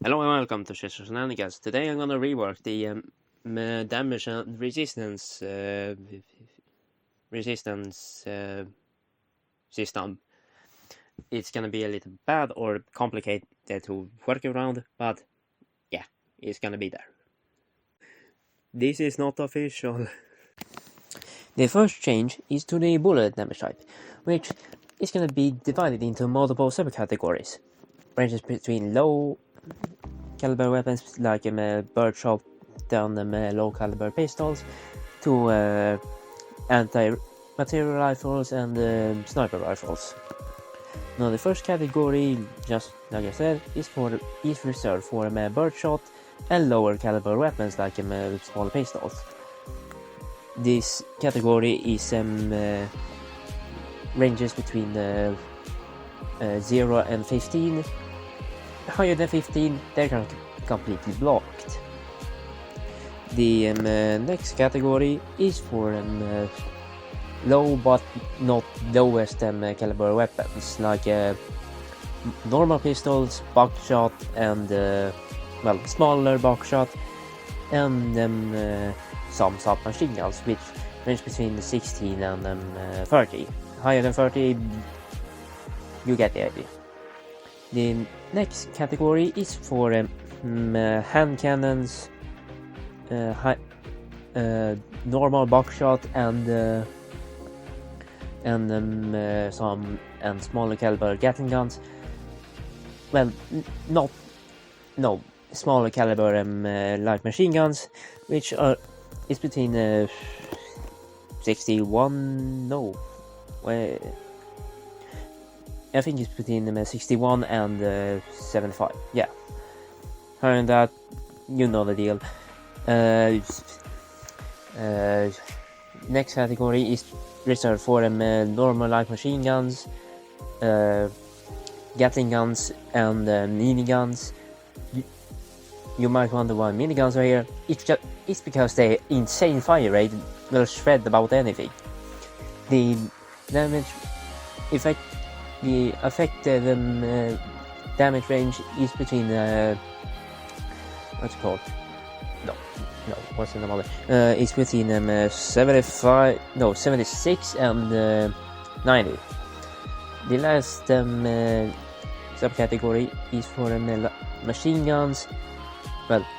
Hello and welcome to Shenanigans. Today I'm gonna rework the damage and resistance system. It's gonna be a little bad or complicated to work around, but yeah, it's gonna be there. This is not official. The first change is to the bullet damage type, which is gonna be divided into multiple subcategories. Ranges between low caliber weapons like birdshot down low caliber pistols to anti-material rifles and sniper rifles. Now the first category, just like I said, is reserved for birdshot and lower caliber weapons like small pistols. This category is ranges between 0 and 15. Higher than 15, they're completely blocked. The next category is for low but not lowest caliber weapons like normal pistols, buckshot, and smaller buckshot, and some submachine guns, which range between 16 and 30. Higher than 30, you get the idea. The next category is for hand cannons, normal buckshot, and some smaller caliber Gatling guns. Well, smaller caliber light machine guns, which is between 61. No, I think it's between 61 and 75. Yeah. Higher than that, you know the deal. Next category is reserved for normal light machine guns, Gatling guns, and miniguns. You might wonder why miniguns are here. It's because their insane fire rate will shred about anything. The damage effect. The affected damage range is between what's it called? No, what's the number? It's between 76 and 90. The last subcategory is for machine guns,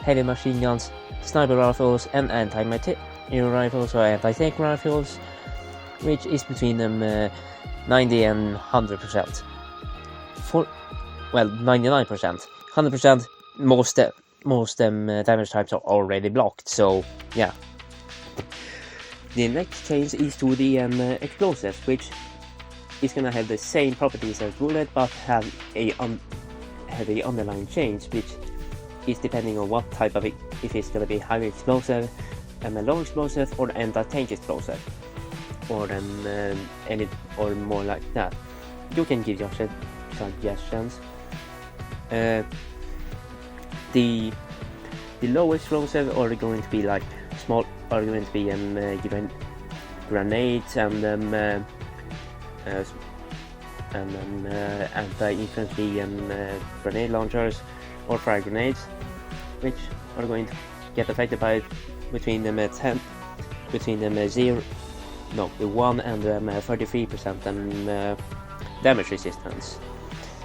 heavy machine guns, sniper rifles, and anti-material rifles or anti-tank rifles, which is between 90 and 100%. 99%. 100%, most damage types are already blocked, so yeah. The next change is to the explosive, which is gonna have the same properties as bullet, but have a underlying change, which is depending on what type of it, if it's gonna be highly explosive, low explosive, or anti-tank explosive. Or any or more like that. You can give your suggestions. The low explosive are going to be like small, are going to be grenades and anti-infantry grenade launchers or fire grenades, which are going to get affected by between 1 and 33% damage resistance.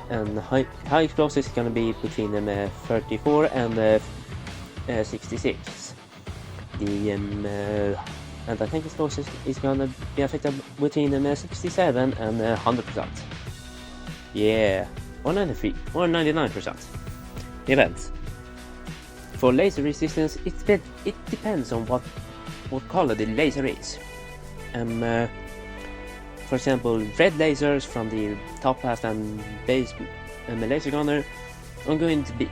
And high explosives is going to be between 34 and 66. The anti-tank explosives is going to be affected between 67 and 100%. Yeah, or 93 or 99%. Events. For laser resistance, it depends on what color the laser is. For example, red lasers from the top blast and base laser gunner are going to be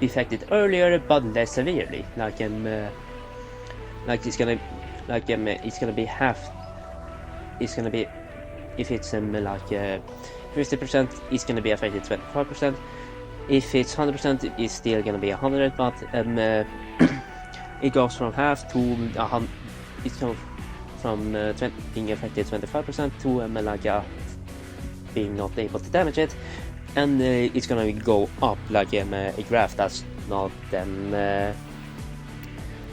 affected earlier but less severely. It's gonna be half. It's gonna be, if it's 50%, it's gonna be affected 25%. If it's 100%, it's still gonna be 100, but it goes from half to 100. It's from being affected 25% to being not able to damage it, and it's gonna go up like a graph that's not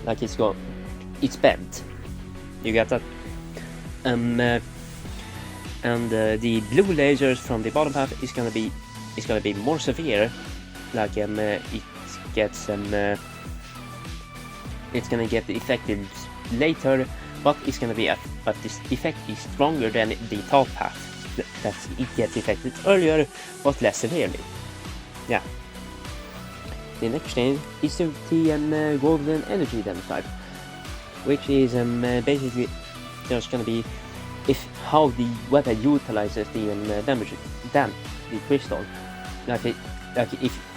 like it's bent. You get that? And the blue lasers from the bottom half is gonna be more severe. Like it gets it's gonna get affected later, but it's gonna be but this effect is stronger than the top half. That it gets affected earlier, but less severely. Yeah. The next change is the golden energy damage type, which is basically just gonna be how the weapon utilizes the the crystal. Like if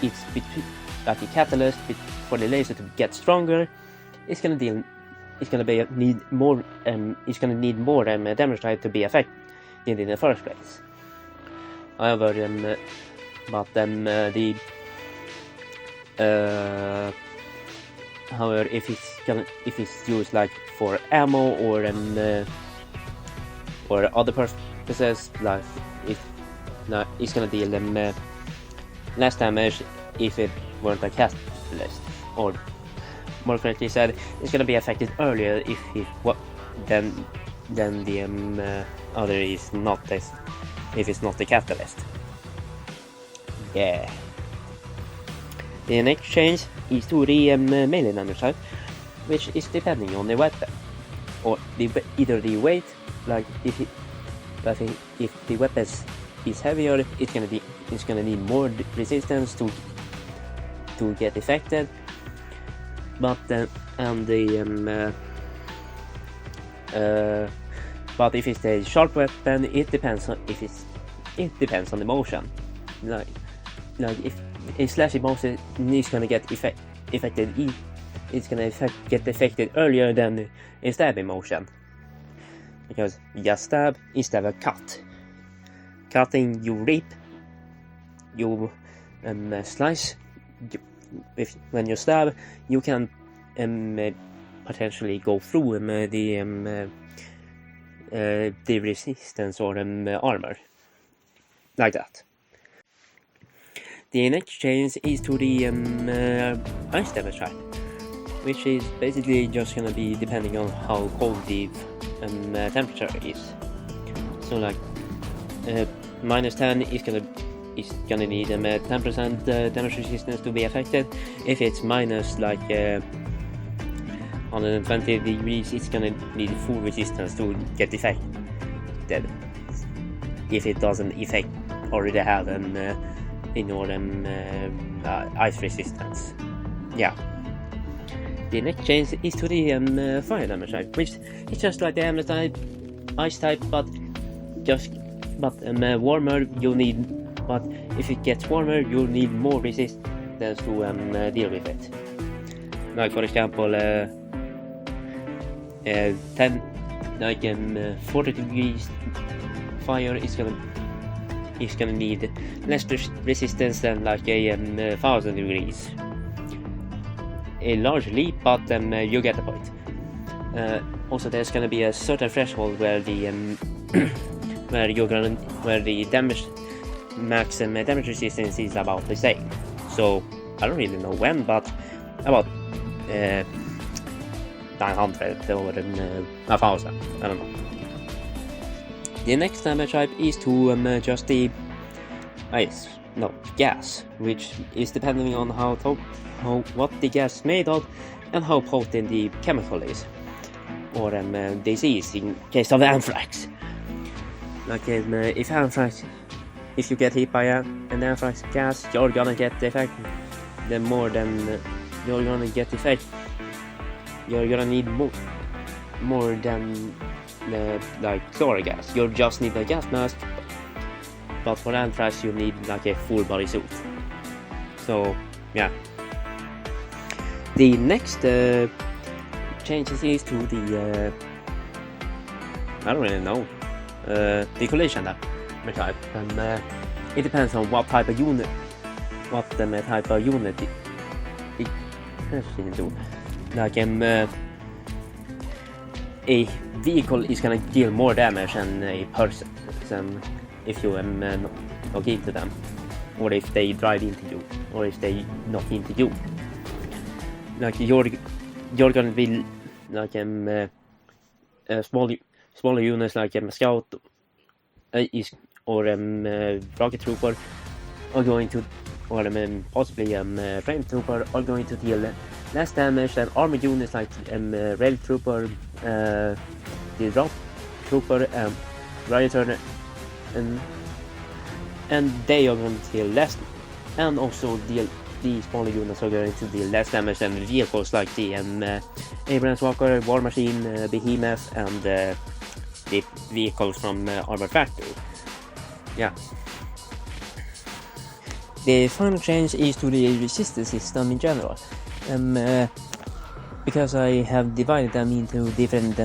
it's like a catalyst for the laser to get stronger, it's gonna need more damage type to be effective in the first place. However, however, if it's used like for ammo or other purposes, like it's gonna deal less damage if it weren't a catalyst, or more correctly said, it's gonna be affected earlier if then the other is not this, if it's not the catalyst. Yeah. The next change is to the melee damage type, which is depending on the weapon, or either the weight. Like if the weapon is heavier, it's gonna need more resistance to get affected. But but if it's a sharp weapon, it depends on the motion. Like if a slashing motion is gonna get affected, it's gonna get affected earlier than a stabbing motion, because you just stab instead of cut. Cutting, you rip, you slice. When you stab, you can potentially go through the resistance or armor, like that. The next change is to the ice damage type, which is basically just gonna be depending on how cold the temperature is. So like -10 is gonna need 10% damage resistance to be affected. If it's minus like 120 degrees, it's gonna need full resistance to get affected. If it doesn't already have ice resistance. Yeah. The next change is to the fire damage type, which is just like the hammer type, ice type, but warmer. But if it gets warmer, you'll need more resistance to deal with it. Like for example, 40 degrees fire is gonna need less resistance than like a 1000 degrees. A large leap, but you get the point. Also, there's gonna be a certain threshold where the where the damage damage resistance is about the same. So I don't really know when, but about 900 or 1000. I don't know. The next damage type is to just the gas, which is depending on what the gas is made of and how potent the chemical is, or disease in case of anthrax. Like if you get hit by an anthrax gas, you're gonna get the effect. Then more than you're gonna get the effect, you're gonna need more than like chlorine gas. You just need a gas mask, but for anthrax you need like a full body suit. So yeah. The next changes is to the I don't really know, the collision type, and it depends on what type of unit, it do. Like a vehicle is gonna deal more damage than a person if you knock into them. or if they drive into you, or if they knock into you. Like you're gonna be like smaller units like scout or rocket trooper are going to, or possibly flame trooper are going to deal less damage than armored units like rail trooper, the rock trooper, riot turner, and they are going to deal less, and also the smaller units are going to deal less damage than vehicles like the Abrams Walker, War Machine, Behemoth, and the vehicles from Armored Factory. Yeah. The final change is to the resistance system in general. Because I have divided them into different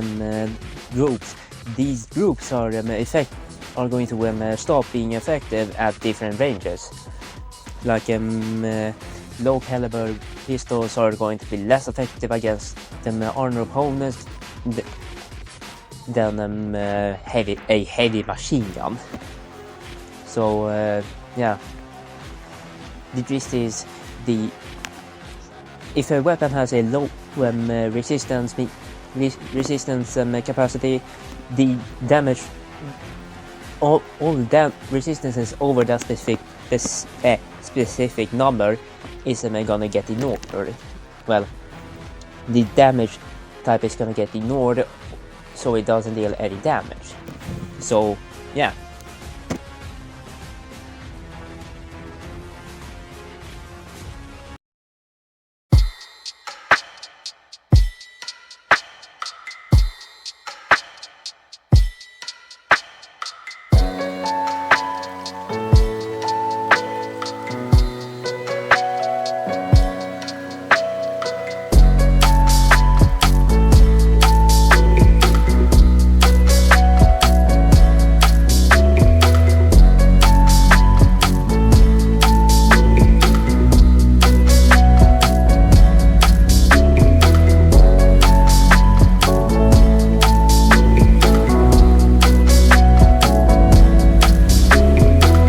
groups. These groups are going to stop being effective at different ranges. Like low caliber pistols are going to be less effective against armor opponents than a heavy machine gun. So yeah, the gist is if a weapon has a low resistance capacity, the damage, all resistances over that specific number is gonna get ignored. Well, the damage type is gonna get ignored, so it doesn't deal any damage. So yeah,